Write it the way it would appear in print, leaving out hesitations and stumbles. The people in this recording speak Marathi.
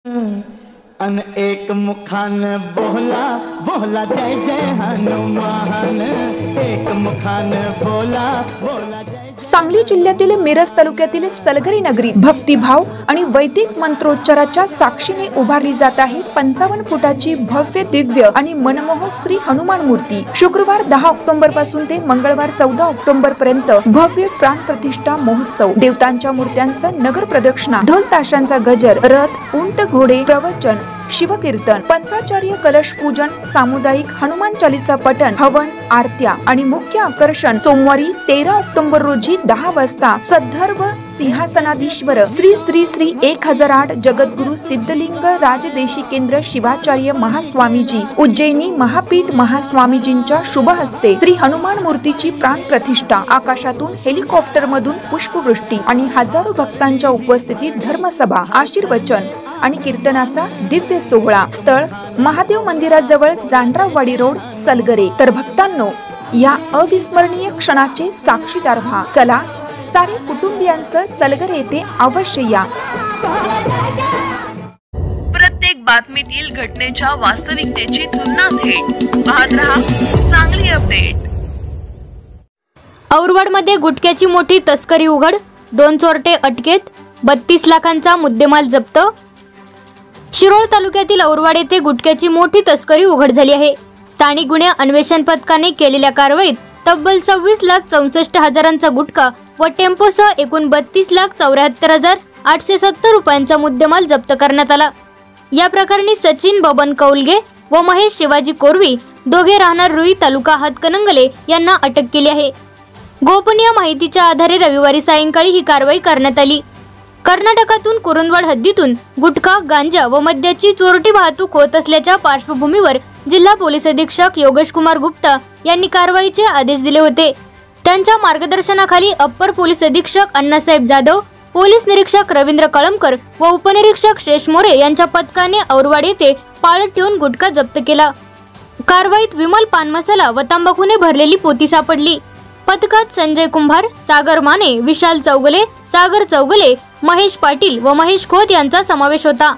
अन एक मुखान बोला बोला जय जय हनुमान, एक मुखान बोला बोला जय। सांगली जिल्ह्यातील मिरज तालुक्यातील सलगरी नगरीत भक्तिभाव आणि वैदिक मंत्रोच्चाराच्या साक्षीने उभारली जात आहे 55 फुटाची भव्य दिव्य आणि मनमोहक श्री हनुमान मूर्ती। शुक्रवार 10 ऑक्टोबर पासून ते मंगळवार 14 ऑक्टोबर पर्यंत भव्य प्राण प्रतिष्ठा महोत्सव, देवतांच्या मूर्त्यांचं नगर प्रदक्षिणा, ढोल ताशांचा गजर, रथ, उंट, घोडे, प्रवचन, शिवकीर्तन, पंचाचार्य कलश पूजन, सामुदायिक हनुमान चालीसा पठण, हवन, आरत्या आणि मुख्य आकर्षण सोमवारी 13 ऑक्टोबर रोजी 10 वाजता सद्धर्व सिंहासनाधीश्वर श्री श्री श्री 1008 जगद्गुरु सिद्धलिंग राजदेशिकेंद्र शिवाचार्य महास्वामीजी उज्जैनी महापीठ महास्वामीजींच्या शुभ हस्ते श्री हनुमान मूर्तीची प्राण प्रतिष्ठा, आकाशातून हेलिकॉप्टर मधून पुष्पवृष्टी आणि हजारो भक्तांच्या उपस्थितीत धर्मसभा, आशीर्वचन आणि कीर्तनाचा दिव्य सोहळा। स्थळ महादेव मंदिराजवळ जांडरावाडी रोड, सलगरे। तर भक्तांनो, या अविस्मरणीय क्षणाचे साक्षीदार व्हा। चला सारे कुटुंबियांसह सलगरे येथे अवश्य या। प्रत्येक बातमीतील घटनेच्या वास्तविकतेची तुलना थेट पाहत रहा सांगली अपडेट। औरवाडमध्ये गुटख्याची मोठी तस्करी उघड, 2 चोरटे अटकेत, 32 लाखांचा मुद्देमाल जप्त। शिरोळ तालुक्यातील औरवाड येथे गुटख्याची मोठी तस्करी उघड झाली आहे। स्थानिक गुन्हे अन्वेषण पथकाने केलेल्या कारवाईत तब्बल 26,64,000चा गुटखा व टेम्पोसह एकूण 32,74,870 रुपयांचा मुद्देमाल जप्त करण्यात आला। या प्रकरणी सचिन बबन कौलगे व महेश शिवाजी कोरवी, दोघे राहणार रुई, तालुका हातकणंगले यांना अटक केली आहे। गोपनीय माहितीच्या आधारे रविवारी सायंकाळी ही कारवाई करण्यात आली। कर्नाटकातून कुरुंदवाड हद्दीतून गुटखा, गांजा व मद्याची चोरटी वाहतूक होत असल्याच्या पार्श्वभूमीवर जिल्हा पोलीस अधीक्षक योगेश कुमार गुप्ता यांनी कारवाईचे आदेश दिले होते। त्यांच्या मार्गदर्शनाखाली अप्पर पोलीस अधीक्षक अण्णासाहेब जाधव, पोलीस निरीक्षक रवींद्र कळमकर व उपनिरीक्षक शेष मोरे यांच्या पथकाने औरवाड येथे पाळत ठेवून गुटखा जप्त केला। कारवाईत विमल पान मसाला व तंबाखूने भरलेली पोती सापडली। पथकात संजय कुंभार, सागर माने, विशाल चौगले, सागर चौगले, महेश पाटील व महेश खोत यांचा समावेश होता।